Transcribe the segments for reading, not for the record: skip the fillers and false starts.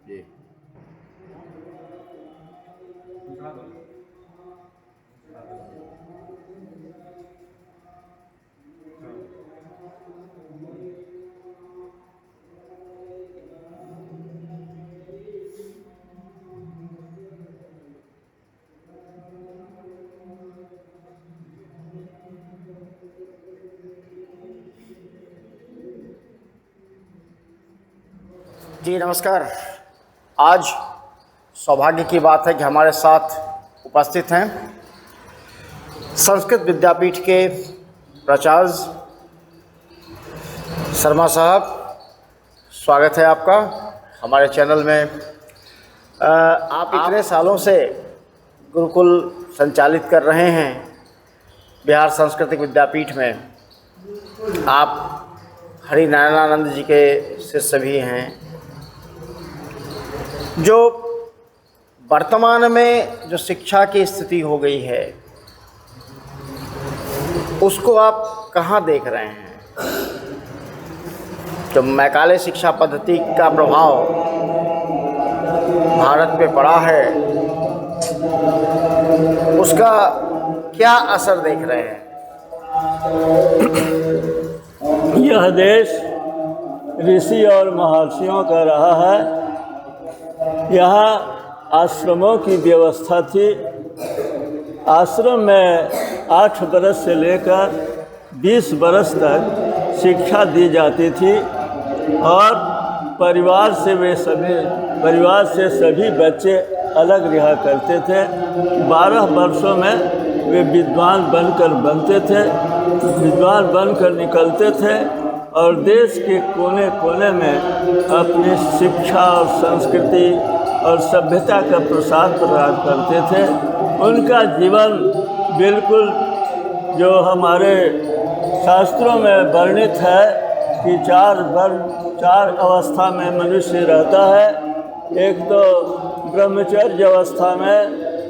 जी। जी नमस्कार। आज सौभाग्य की बात है कि हमारे साथ उपस्थित हैं संस्कृत विद्यापीठ के प्राचार्य शर्मा साहब। स्वागत है आपका हमारे चैनल में। आप इतने सालों से गुरुकुल संचालित कर रहे हैं बिहार सांस्कृतिक विद्यापीठ में। आप हरिनारायणानंद जी के शिष्य भी हैं। जो वर्तमान में जो शिक्षा की स्थिति हो गई है उसको आप कहाँ देख रहे हैं? जो मैकाले शिक्षा पद्धति का प्रभाव भारत पे पड़ा है उसका क्या असर देख रहे हैं? यह देश ऋषि और महर्षियों का रहा है। यहाँ आश्रमों की व्यवस्था थी। आश्रम में 8 बरस से लेकर 20 बरस तक शिक्षा दी जाती थी और परिवार से सभी बच्चे अलग रहा करते थे। 12 वर्षों में वे विद्वान बनकर निकलते थे और देश के कोने कोने में अपनी शिक्षा और संस्कृति और सभ्यता का प्रसार करते थे। उनका जीवन बिल्कुल जो हमारे शास्त्रों में वर्णित है कि 4 अवस्था में मनुष्य रहता है। एक तो ब्रह्मचर्य अवस्था में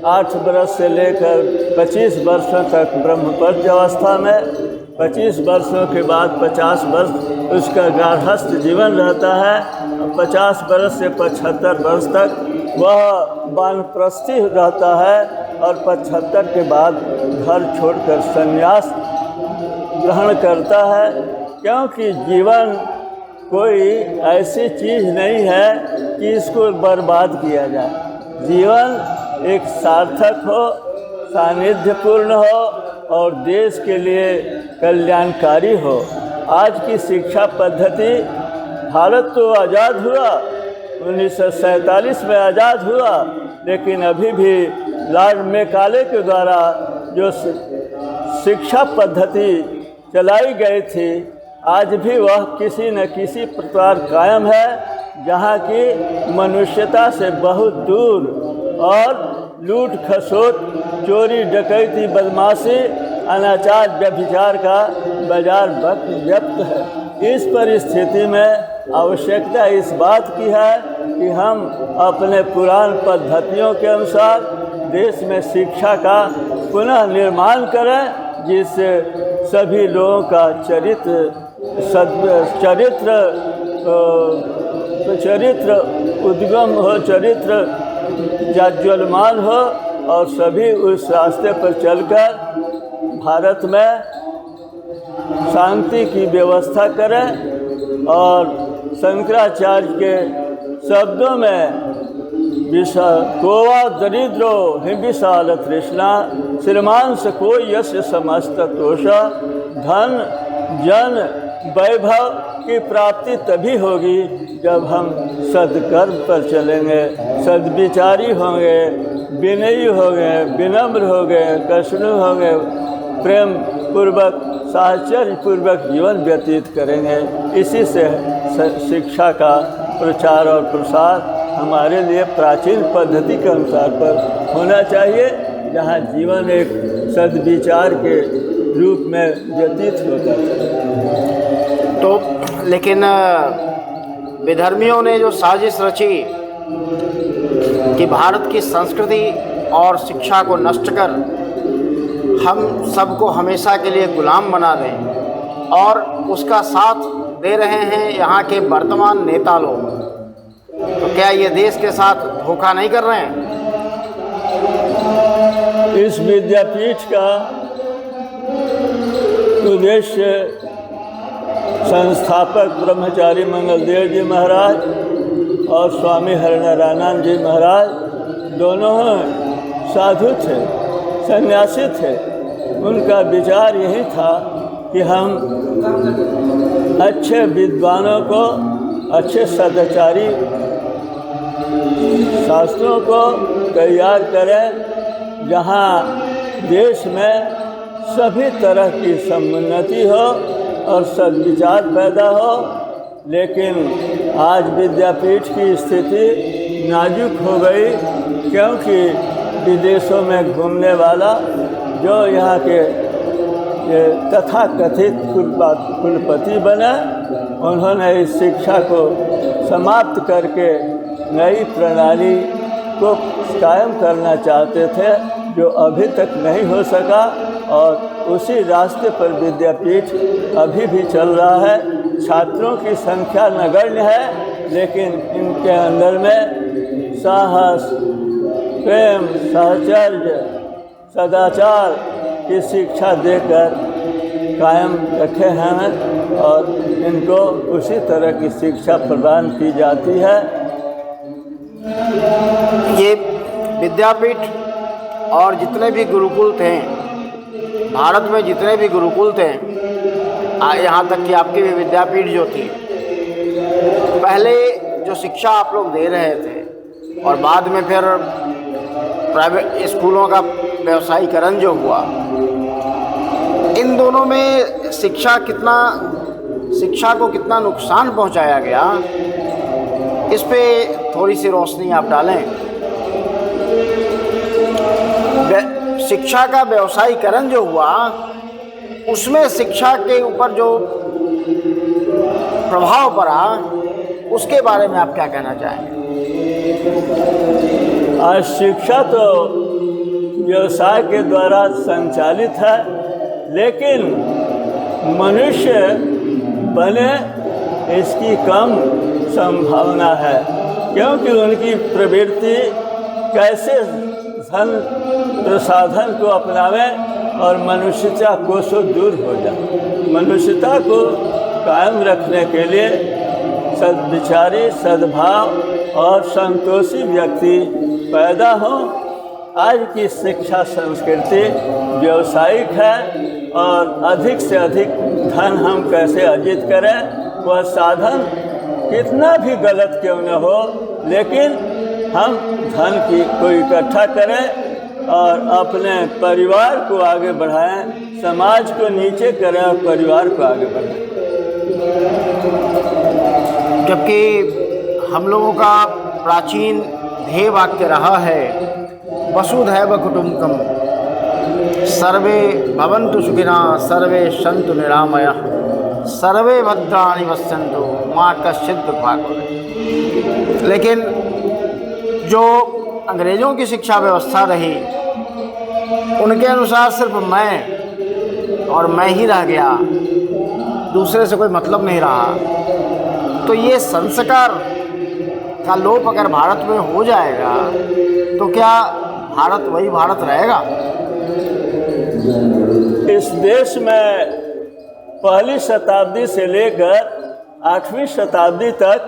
8 बरस से लेकर 25 वर्षों तक ब्रह्मचर्य अवस्था में, 25 वर्षों के बाद 50 वर्ष उसका गार्हस्थ जीवन रहता है। 50 वर्ष से 75 वर्ष तक वह वानप्रस्थी रहता है और 75 के बाद घर छोड़कर संन्यास ग्रहण करता है। क्योंकि जीवन कोई ऐसी चीज़ नहीं है कि इसको बर्बाद किया जाए। जीवन एक सार्थक हो, सानिध्यपूर्ण हो और देश के लिए कल्याणकारी हो। आज की शिक्षा पद्धति, भारत तो आज़ाद हुआ 1947 में आज़ाद हुआ, लेकिन अभी भी लॉर्ड मैकाले के द्वारा जो शिक्षा पद्धति चलाई गई थी आज भी वह किसी न किसी प्रकार कायम है, जहाँ की मनुष्यता से बहुत दूर और लूट खसोट, चोरी डकैती, बदमाशी, अनाचार, व्यभिचार का बाजार व्याप्त है। इस परिस्थिति में आवश्यकता इस बात की है कि हम अपने पुरान पद्धतियों के अनुसार देश में शिक्षा का पुनः निर्माण करें, जिससे सभी लोगों का चरित्र उद्गम हो, चरित्र जाज्वल्यमान हो और सभी उस रास्ते पर चलकर भारत में शांति की व्यवस्था करें। और शंकराचार्य के शब्दों में कोवा दरिद्रो हि विशाल तृष्णा श्रीमान से को यश समस्त तोष। धन जन वैभव की प्राप्ति तभी होगी जब हम सदकर्म पर चलेंगे, सद्विचारी होंगे, विनयी होंगे, विनम्र होंगे, कृष्ण होंगे, प्रेम पूर्वक साहचर्य पूर्वक जीवन व्यतीत करेंगे। इसी से शिक्षा का प्रचार और प्रसार हमारे लिए प्राचीन पद्धति के अनुसार पर होना चाहिए, जहाँ जीवन एक सद्विचार के रूप में व्यतीत होता है। तो लेकिन विधर्मियों ने जो साजिश रची कि भारत की संस्कृति और शिक्षा को नष्ट कर हम सबको हमेशा के लिए गुलाम बना दें, और उसका साथ दे रहे हैं यहाँ के वर्तमान नेता लोग। तो क्या ये देश के साथ धोखा नहीं कर रहे हैं? इस विद्यापीठ का उद्देश्य संस्थापक ब्रह्मचारी मंगलदेव जी महाराज और स्वामी हरिनारायण जी महाराज दोनों साधु थे, सन्यासी थे। उनका विचार यही था कि हम अच्छे विद्वानों को, अच्छे सदाचारी शास्त्रों को तैयार करें, जहाँ देश में सभी तरह की समुन्नति हो और सद्विचार पैदा हो। लेकिन आज विद्यापीठ की स्थिति नाजुक हो गई, क्योंकि विदेशों में घूमने वाला जो यहाँ के तथाकथित कुलपति बने, उन्होंने इस शिक्षा को समाप्त करके नई प्रणाली को कायम करना चाहते थे, जो अभी तक नहीं हो सका। और उसी रास्ते पर विद्यापीठ अभी भी चल रहा है। छात्रों की संख्या नगण्य है, लेकिन इनके अंदर में साहस, प्रेम, साहचर्य, सदाचार की शिक्षा देकर कायम रखे हैं और इनको उसी तरह की शिक्षा प्रदान की जाती है। ये विद्यापीठ और जितने भी गुरुकुल थे, भारत में जितने भी गुरुकुल थे, यहाँ तक कि आपकी भी विद्यापीठ जो थी, पहले जो शिक्षा आप लोग दे रहे थे और बाद में फिर प्राइवेट स्कूलों का व्यवसायीकरण जो हुआ, इन दोनों में शिक्षा को कितना नुकसान पहुंचाया गया, इस पे थोड़ी सी रोशनी आप डालें। शिक्षा का व्यवसायीकरण जो हुआ, उसमें शिक्षा के ऊपर जो प्रभाव पड़ा, उसके बारे में आप क्या कहना चाहेंगे? आज शिक्षा तो व्यवसाय के द्वारा संचालित है, लेकिन मनुष्य बने इसकी कम संभावना है, क्योंकि उनकी प्रवृत्ति कैसे धन प्रसाधन को अपनावें और मनुष्यता को से दूर हो जाए। मनुष्यता को कायम रखने के लिए सद्विचारी, सद्भाव और संतोषी व्यक्ति पैदा हो। आज की शिक्षा संस्कृति व्यावसायिक है और अधिक से अधिक धन हम कैसे अर्जित करें, वह साधन कितना भी गलत क्यों न हो, लेकिन हम धन को इकट्ठा करें और अपने परिवार को आगे बढ़ाएं, समाज को नीचे करें और परिवार को आगे बढ़ाएं। जबकि हम लोगों का प्राचीन ध्येय वाक्य रहा है, वसुधैव कुटुम्बकम्, सर्वे भवन्तु सुखिनः, सर्वे सन्तु निरामयाः, सर्वे भद्राणि पश्यन्तु मा कश्चित् दुःखभाग् भवेत्। लेकिन जो अंग्रेज़ों की शिक्षा व्यवस्था रही, उनके अनुसार सिर्फ मैं ही रह गया, दूसरे से कोई मतलब नहीं रहा। तो ये संस्कार का लोप अगर भारत में हो जाएगा, तो क्या भारत वही भारत रहेगा? इस देश में पहली शताब्दी से लेकर 8वीं शताब्दी तक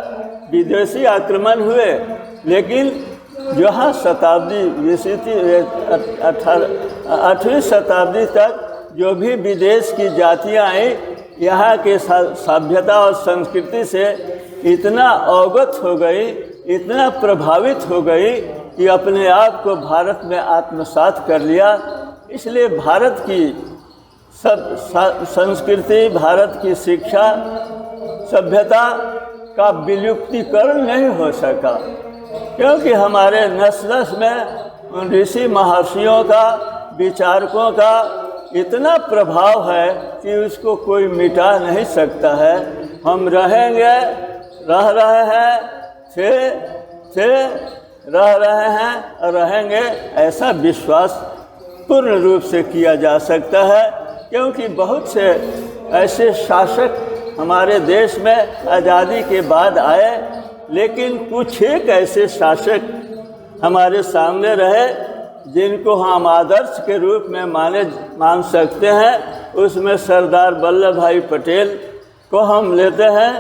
विदेशी आक्रमण हुए, लेकिन जहाँ शताब्दी 8वीं शताब्दी तक जो भी विदेश की जातियाँ आई, यहाँ के सभ्यता और संस्कृति से इतना अवगत हो गई, इतना प्रभावित हो गई कि अपने आप को भारत में आत्मसात कर लिया। इसलिए भारत की सब संस्कृति, भारत की शिक्षा, सभ्यता का विलुप्तीकरण नहीं हो सका, क्योंकि हमारे नस नस में उन ऋषि महर्षियों का, विचारकों का इतना प्रभाव है कि उसको कोई मिटा नहीं सकता है। हम रहेंगे, रह रहे हैं, थे रह रहे हैं और रहेंगे, ऐसा विश्वास पूर्ण रूप से किया जा सकता है, क्योंकि बहुत से ऐसे शासक हमारे देश में आज़ादी के बाद आए, लेकिन कुछ एक ऐसे शासक हमारे सामने रहे जिनको हम आदर्श के रूप में मान सकते हैं। उसमें सरदार वल्लभ भाई पटेल को हम लेते हैं,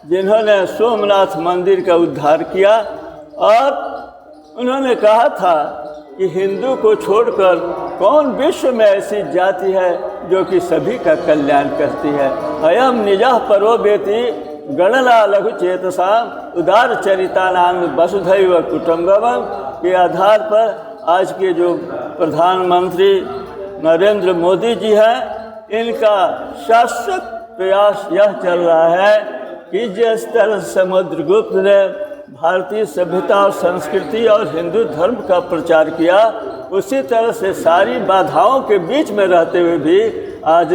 जिन्होंने सोमनाथ मंदिर का उद्धार किया और उन्होंने कहा था कि हिंदू को छोड़कर कौन विश्व में ऐसी जाति है जो कि सभी का कल्याण करती है। अयम निजः परो वेति गणना लघु चेतसाम उदार चरितानाम वसुधैव कुटुम्बकम के आधार पर आज के जो प्रधानमंत्री नरेंद्र मोदी जी हैं, इनका शाश्वत प्रयास यह चल रहा है कि जिस तरह समुद्रगुप्त ने भारतीय सभ्यता और संस्कृति और हिंदू धर्म का प्रचार किया, उसी तरह से सारी बाधाओं के बीच में रहते हुए भी आज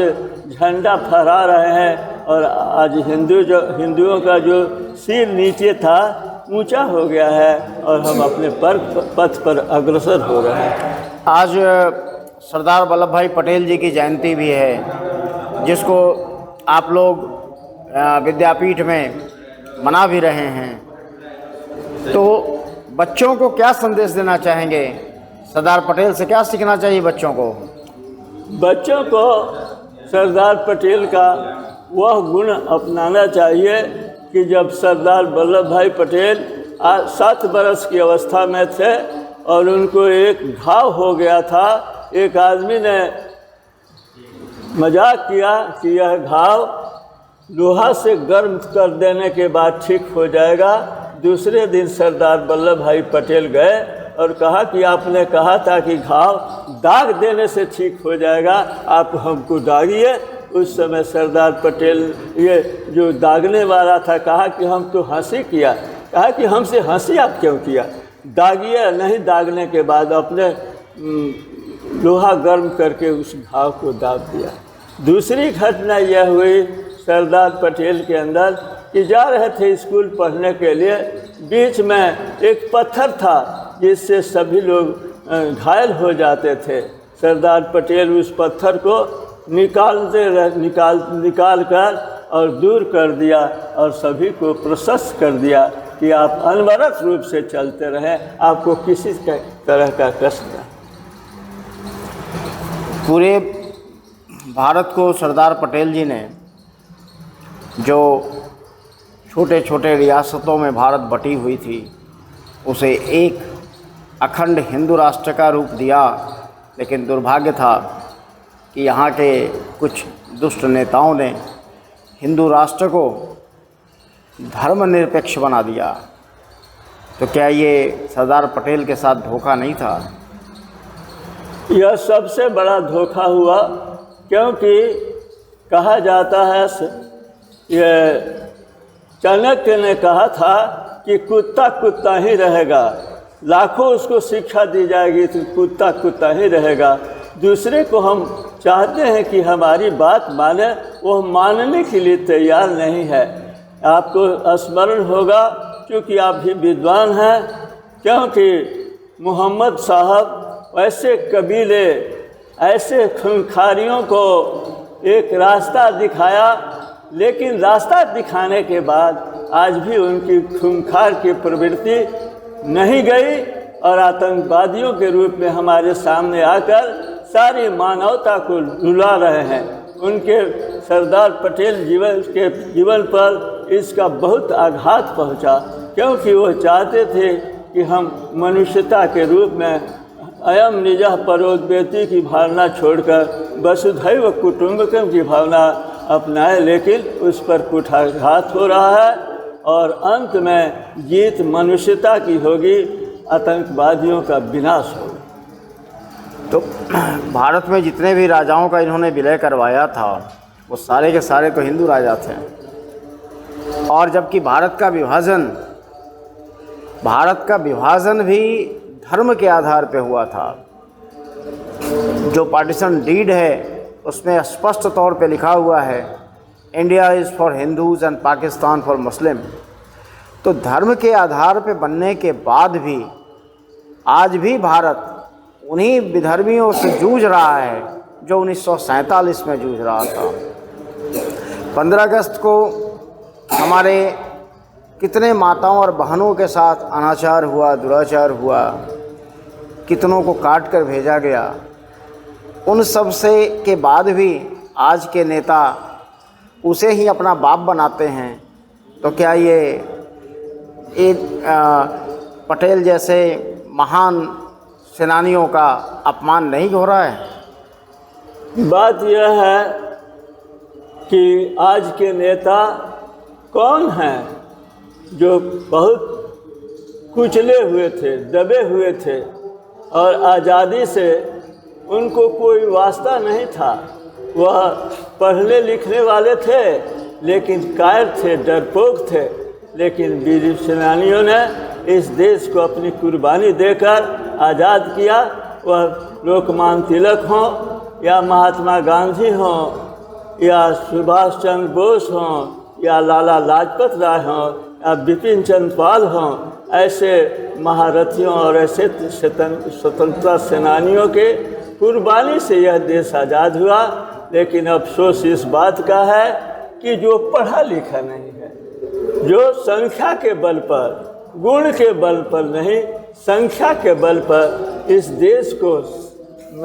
झंडा फहरा रहे हैं और आज हिंदुओं का जो सिर नीचे था ऊंचा हो गया है और हम अपने पथ पर अग्रसर हो रहे हैं। आज सरदार वल्लभ भाई पटेल जी की जयंती भी है, जिसको आप लोग विद्यापीठ में मना भी रहे हैं। तो बच्चों को क्या संदेश देना चाहेंगे? सरदार पटेल से क्या सीखना चाहिए बच्चों को? बच्चों को सरदार पटेल का वह गुण अपनाना चाहिए कि जब सरदार वल्लभ भाई पटेल 7 बरस की अवस्था में थे और उनको एक घाव हो गया था, एक आदमी ने मजाक किया कि यह घाव लोहा से गर्म कर देने के बाद ठीक हो जाएगा। दूसरे दिन सरदार वल्लभ भाई पटेल गए और कहा कि आपने कहा था कि घाव दाग देने से ठीक हो जाएगा, आप हमको दागिए। उस समय सरदार पटेल ये जो दागने वाला था कहा कि हम तो हंसी किया। कहा कि हमसे हंसी आप क्यों किया? दागिए नहीं, दागने के बाद अपने लोहा गर्म करके उस घाव को दाग दिया। दूसरी घटना यह हुई सरदार पटेल के अंदर कि जा रहे थे स्कूल पढ़ने के लिए, बीच में एक पत्थर था जिससे सभी लोग घायल हो जाते थे। सरदार पटेल उस पत्थर को निकाल कर और दूर कर दिया और सभी को प्रशस्त कर दिया कि आप अनवरत रूप से चलते रहें, आपको किसी तरह का कष्ट न। पूरे भारत को सरदार पटेल जी ने जो छोटे छोटे रियासतों में भारत बटी हुई थी, उसे एक अखंड हिंदू राष्ट्र का रूप दिया। लेकिन दुर्भाग्य था कि यहाँ के कुछ दुष्ट नेताओं ने हिंदू राष्ट्र को धर्मनिरपेक्ष बना दिया। तो क्या ये सरदार पटेल के साथ धोखा नहीं था? यह सबसे बड़ा धोखा हुआ, क्योंकि कहा जाता है ये चाणक्य ने कहा था कि कुत्ता कुत्ता ही रहेगा, लाखों उसको शिक्षा दी जाएगी तो कुत्ता कुत्ता ही रहेगा। दूसरे को हम चाहते हैं कि हमारी बात माने, वो मानने के लिए तैयार नहीं है। आपको स्मरण होगा, क्योंकि आप भी विद्वान हैं, क्योंकि मोहम्मद साहब ऐसे कबीले, ऐसे खूंखारियों को एक रास्ता दिखाया, लेकिन रास्ता दिखाने के बाद आज भी उनकी खूंखार की प्रवृत्ति नहीं गई और आतंकवादियों के रूप में हमारे सामने आकर सारी मानवता को रुला रहे हैं। उनके सरदार पटेल के जीवन पर इसका बहुत आघात पहुंचा, क्योंकि वो चाहते थे कि हम मनुष्यता के रूप में अयम निजः परोवेति की भावना छोड़कर वसुधैव कुटुम्बकम की भावना अपनाए, लेकिन उस पर कुठाघात हो रहा है और अंत में जीत मनुष्यता की होगी, आतंकवादियों का विनाश होगा। तो भारत में जितने भी राजाओं का इन्होंने विलय करवाया था, वो सारे के सारे तो हिंदू राजा थे। और जबकि भारत का विभाजन भी धर्म के आधार पे हुआ था। जो पार्टीशन डीड है उसमें स्पष्ट तौर पे लिखा हुआ है, India is for Hindus and Pakistan for Muslim. तो धर्म के आधार पे बनने के बाद भी आज भी भारत उन्हीं विधर्मियों से जूझ रहा है जो 1947 में जूझ रहा था। 15 अगस्त को हमारे कितने माताओं और बहनों के साथ अनाचार हुआ, दुराचार हुआ, कितनों को काट कर भेजा गया। उन सब से के बाद भी आज के नेता उसे ही अपना बाप बनाते हैं। तो क्या ये पटेल जैसे महान सेनानियों का अपमान नहीं हो रहा है? बात यह है कि आज के नेता कौन हैं जो बहुत कुचले हुए थे, दबे हुए थे और आज़ादी से उनको कोई वास्ता नहीं था। वह पढ़ने लिखने वाले थे लेकिन कायर थे, डरपोक थे। लेकिन वीर सेनानियों ने इस देश को अपनी कुर्बानी देकर आज़ाद किया। वह लोकमान्य तिलक हों या महात्मा गांधी हों या सुभाष चंद्र बोस हों या लाला लाजपत राय हों या बिपिन चंद्र पाल हों, ऐसे महारथियों और ऐसे स्वतंत्रता सेनानियों के कुर्बानी से यह देश आज़ाद हुआ। लेकिन अफसोस इस बात का है कि जो पढ़ा लिखा नहीं है, जो संख्या के बल पर, गुण के बल पर नहीं, संख्या के बल पर इस देश को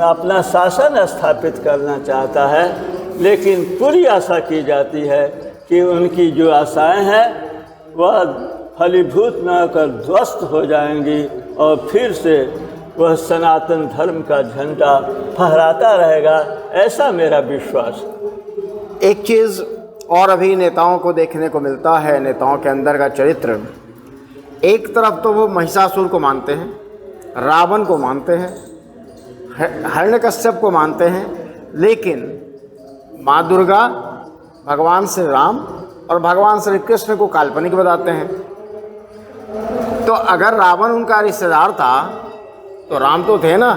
अपना शासन स्थापित करना चाहता है, लेकिन पूरी आशा की जाती है कि उनकी जो आशाएं हैं वह फलीभूत न होकर ध्वस्त हो जाएंगी और फिर से वह सनातन धर्म का झंडा फहराता रहेगा, ऐसा मेरा विश्वास। एक चीज़ और अभी नेताओं को देखने को मिलता है, नेताओं के अंदर का चरित्र। एक तरफ तो वो महिषासुर को मानते हैं, रावण को मानते हैं, हिरण्यकश्यप को मानते हैं, लेकिन माँ दुर्गा, भगवान श्री राम और भगवान श्री कृष्ण को काल्पनिक बताते हैं। तो अगर रावण उनका रिश्तेदार था तो राम तो थे ना।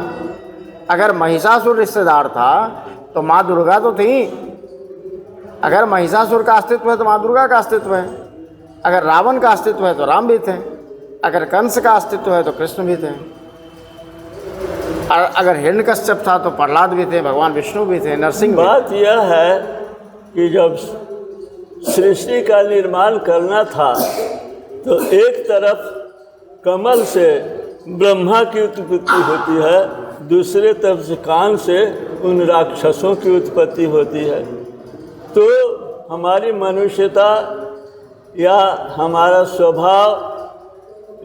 अगर महिषासुर रिश्तेदार था तो माँ दुर्गा तो थी। अगर महिषासुर का अस्तित्व है तो माँ दुर्गा का अस्तित्व है। अगर रावण का अस्तित्व है तो राम भी थे। अगर कंस का अस्तित्व है तो कृष्ण भी थे। और अगर हिरण्यकश्यप था तो प्रहलाद भी थे, भगवान विष्णु भी थे, नरसिंह भी। बात यह है कि जब सृष्टि का निर्माण करना था तो एक तरफ कमल से ब्रह्मा की उत्पत्ति होती है, दूसरे तरफ से कान से उन राक्षसों की उत्पत्ति होती है। तो हमारी मनुष्यता या हमारा स्वभाव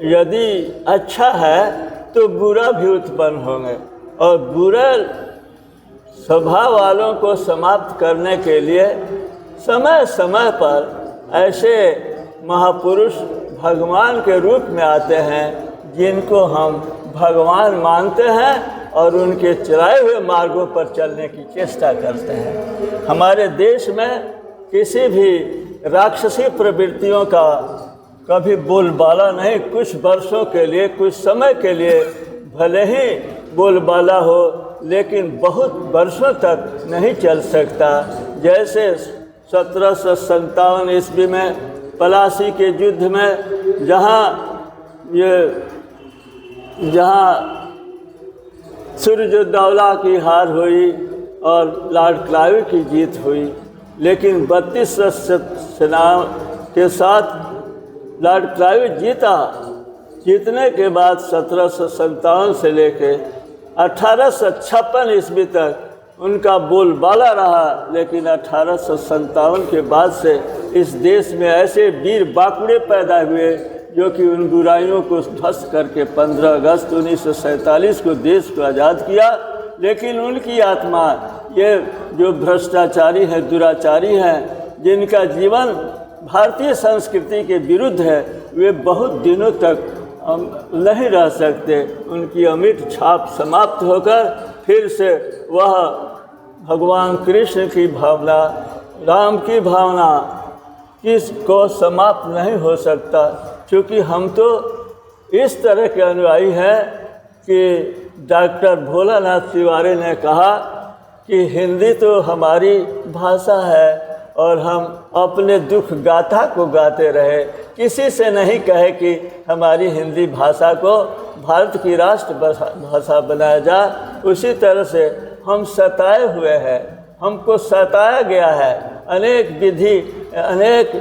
यदि अच्छा है तो बुरा भी उत्पन्न होंगे, और बुरा स्वभाव वालों को समाप्त करने के लिए समय समय पर ऐसे महापुरुष भगवान के रूप में आते हैं जिनको हम भगवान मानते हैं और उनके चलाए हुए मार्गों पर चलने की चेष्टा करते हैं। हमारे देश में किसी भी राक्षसी प्रवृत्तियों का कभी बोलबाला नहीं। कुछ वर्षों के लिए, कुछ समय के लिए भले ही बोलबाला हो, लेकिन बहुत वर्षों तक नहीं चल सकता। जैसे 1757 ईस्वी में पलासी के युद्ध में जहाँ सूरजउद्दौला की हार हुई और लॉर्ड क्लाइव की जीत हुई, लेकिन 32 सेना के साथ लॉर्ड क्लाइव जीता। जीतने के बाद 1757 से लेकर 1856 ईस्वी तक उनका बोलबाला रहा, लेकिन 1857 के बाद से इस देश में ऐसे वीर बाकुड़े पैदा हुए जो कि उन बुराइयों को ध्वस्त करके 15 अगस्त 1947 को देश को आज़ाद किया। लेकिन उनकी आत्मा, ये जो भ्रष्टाचारी हैं, दुराचारी हैं, जिनका जीवन भारतीय संस्कृति के विरुद्ध है, वे बहुत दिनों तक नहीं रह सकते। उनकी अमिट छाप समाप्त होकर फिर से वह भगवान कृष्ण की भावना, राम की भावना किसको समाप्त नहीं हो सकता। क्योंकि हम तो इस तरह के अनुयायी हैं कि डॉक्टर भोलानाथ तिवारी ने कहा कि हिंदी तो हमारी भाषा है और हम अपने दुख गाथा को गाते रहे। किसी से नहीं कहे कि हमारी हिंदी भाषा को भारत की राष्ट्र भाषा बनाया जाए। उसी तरह से हम सताए हुए हैं, हमको सताया गया है। अनेक विधि, अनेक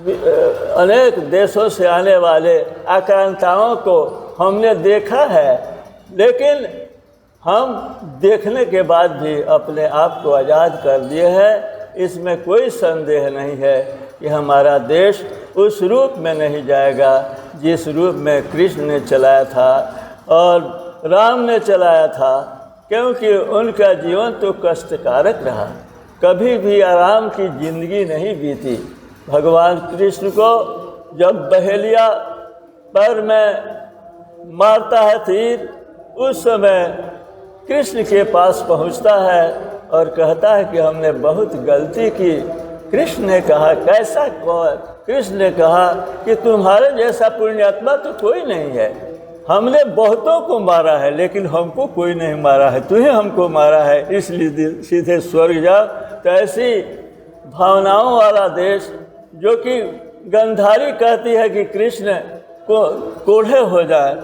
अनेक देशों से आने वाले आक्रांताओं को हमने देखा है, लेकिन हम देखने के बाद भी अपने आप को आज़ाद कर दिए हैं। इसमें कोई संदेह नहीं है कि हमारा देश उस रूप में नहीं जाएगा जिस रूप में कृष्ण ने चलाया था और राम ने चलाया था, क्योंकि उनका जीवन तो कष्टकारक रहा, कभी भी आराम की ज़िंदगी नहीं बीती। भगवान कृष्ण को जब बहेलिया पर में मारता है तीर, उस समय कृष्ण के पास पहुंचता है और कहता है कि हमने बहुत गलती की। कृष्ण ने कहा, कैसा कौन? कृष्ण ने कहा कि तुम्हारे जैसा पुण्यात्मा तो कोई नहीं है, हमने बहुतों को मारा है लेकिन हमको कोई नहीं मारा है, तुम्हें हमको मारा है, इसलिए सीधे स्वर्ग जाओ। तो ऐसी भावनाओं वाला देश, जो कि गंधारी कहती है कि कृष्ण को कोढ़े हो जाए।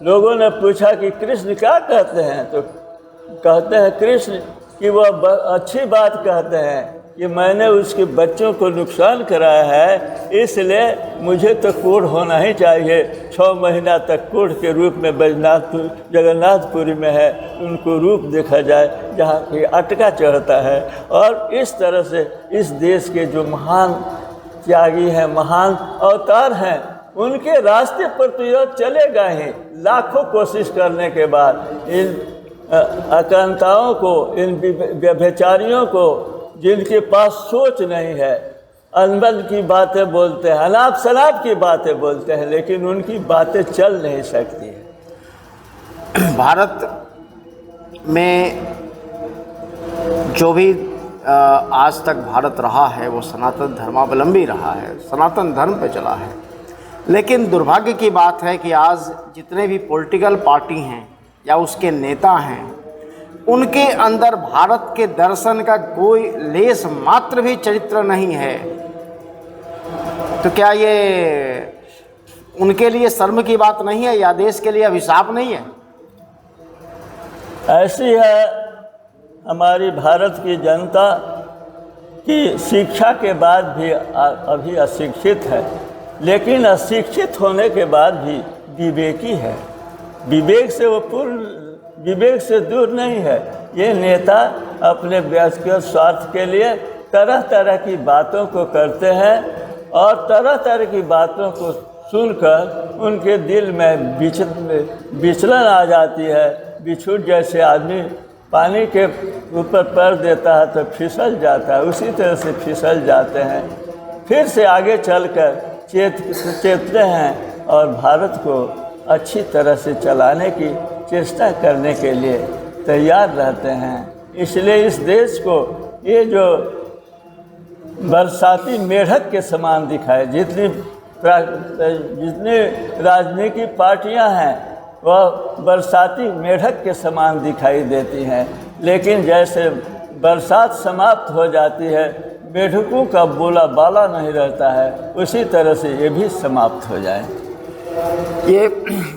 लोगों ने पूछा कि कृष्ण क्या कहते हैं, तो कहते हैं कृष्ण कि वह अच्छी बात कहते हैं कि मैंने उसके बच्चों को नुकसान कराया है, इसलिए मुझे तो कोढ़ होना ही चाहिए। 6 महीना तक कोढ़ के रूप में जगन्नाथपुरी में है, उनको रूप देखा जाए जहाँ की अटका चढ़ता है। और इस तरह से इस देश के जो महान त्यागी हैं, महान अवतार हैं, उनके रास्ते पर तो यह चलेगा ही। लाखों कोशिश करने के बाद इन आक्रांताओं को, इन व्यभिचारियों को, जिनके पास सोच नहीं है, अनबन की बातें बोलते हैं, अनाप शनाप की बातें बोलते हैं, लेकिन उनकी बातें चल नहीं सकती है। भारत में जो भी आज तक भारत रहा है वो सनातन धर्मावलंबी रहा है, सनातन धर्म पे चला है। लेकिन दुर्भाग्य की बात है कि आज जितने भी पॉलिटिकल पार्टी हैं या उसके नेता हैं, उनके अंदर भारत के दर्शन का कोई लेस मात्र भी चरित्र नहीं है। तो क्या ये उनके लिए शर्म की बात नहीं है या देश के लिए अभिशाप नहीं है? ऐसी है हमारी भारत की जनता कि शिक्षा के बाद भी अभी अशिक्षित है, लेकिन अशिक्षित होने के बाद भी विवेकी है। विवेक से वो पूर्ण विवेक से दूर नहीं है। ये नेता अपने व्यक्तिगत स्वार्थ के लिए तरह तरह की बातों को करते हैं और तरह तरह की बातों को सुनकर उनके दिल में विचलन आ जाती है। बिच्छू जैसे आदमी पानी के ऊपर पैर देता है तो फिसल जाता है, उसी तरह से फिसल जाते हैं। फिर से आगे चलकर चेतते हैं और भारत को अच्छी तरह से चलाने की चेष्टा करने के लिए तैयार रहते हैं। इसलिए इस देश को ये जो बरसाती मेढक के समान दिखाए, जितनी राजनीतिक पार्टियां हैं वह बरसाती मेढक के समान दिखाई देती हैं, लेकिन जैसे बरसात समाप्त हो जाती है, मेढकों का बोला बाला नहीं रहता है, उसी तरह से ये भी समाप्त हो जाए। ये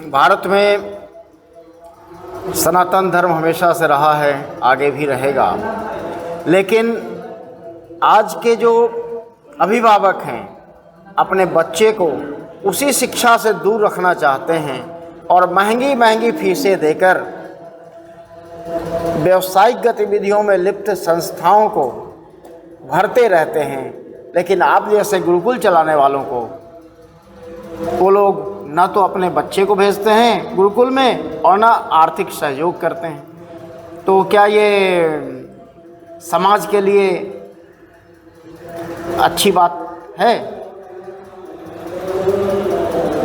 भारत में सनातन धर्म हमेशा से रहा है, आगे भी रहेगा। लेकिन आज के जो अभिभावक हैं अपने बच्चे को उसी शिक्षा से दूर रखना चाहते हैं और महंगी महंगी फीसें देकर व्यावसायिक गतिविधियों में लिप्त संस्थाओं को भरते रहते हैं। लेकिन आप जैसे गुरुकुल चलाने वालों को वो लोग ना तो अपने बच्चे को भेजते हैं गुरुकुल में और ना आर्थिक सहयोग करते हैं। तो क्या ये समाज के लिए अच्छी बात है?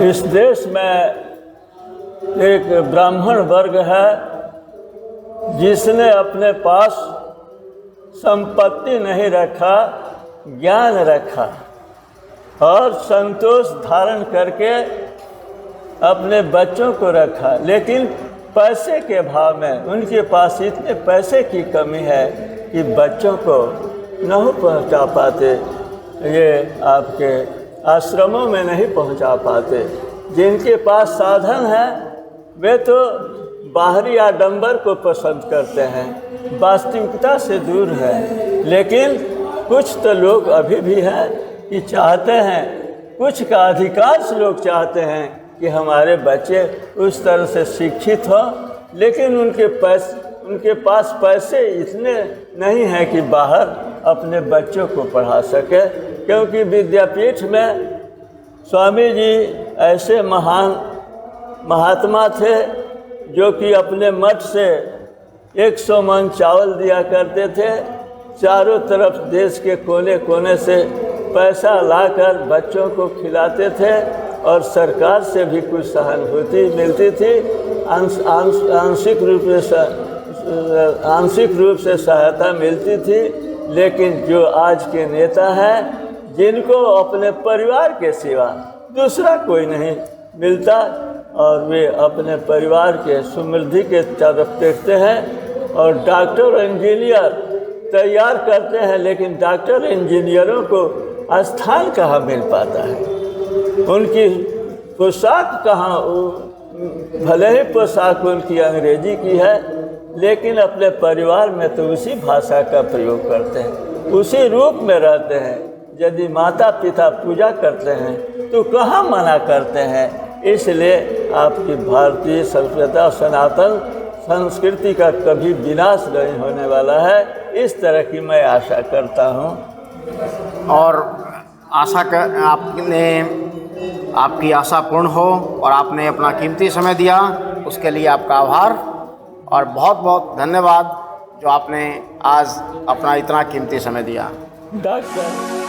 इस देश में एक ब्राह्मण वर्ग है जिसने अपने पास संपत्ति नहीं रखा, ज्ञान रखा और संतोष धारण करके अपने बच्चों को रखा। लेकिन पैसे के भाव में उनके पास इतने पैसे की कमी है कि बच्चों को नहीं पहुंचा पाते, ये आपके आश्रमों में नहीं पहुंचा पाते। जिनके पास साधन है वे तो बाहरी आडंबर को पसंद करते हैं, वास्तविकता से दूर है। लेकिन कुछ तो लोग अभी भी हैं कि चाहते हैं, कुछ का अधिकांश लोग चाहते हैं कि हमारे बच्चे उस तरह से शिक्षित हों, लेकिन उनके पास पैसे इतने नहीं हैं कि बाहर अपने बच्चों को पढ़ा सके। क्योंकि विद्यापीठ में स्वामी जी ऐसे महान महात्मा थे जो कि अपने मठ से 100 मन चावल दिया करते थे। चारों तरफ देश के कोने कोने से पैसा लाकर बच्चों को खिलाते थे और सरकार से भी कुछ सहानुभूति मिलती थी। आंशिक रूप से सहायता मिलती थी। लेकिन जो आज के नेता हैं, जिनको अपने परिवार के सिवा दूसरा कोई नहीं मिलता और वे अपने परिवार के समृद्धि के तरफ देखते हैं और डॉक्टर इंजीनियर तैयार करते हैं, लेकिन डॉक्टर इंजीनियरों को स्थान कहाँ मिल पाता है, उनकी पोशाक कहाँ, भले ही पोशाक उनकी अंग्रेजी की है, लेकिन अपने परिवार में तो उसी भाषा का प्रयोग करते हैं, उसी रूप में रहते हैं। यदि माता पिता पूजा करते हैं तो कहाँ मना करते हैं। इसलिए आपकी भारतीय संस्कृति सनातन संस्कृति का कभी विनाश नहीं होने वाला है, इस तरह की मैं आशा करता हूँ। और आपकी आशा पूर्ण हो और आपने अपना कीमती समय दिया, उसके लिए आपका आभार और बहुत बहुत धन्यवाद जो आपने आज अपना इतना कीमती समय दिया। डॉक्टर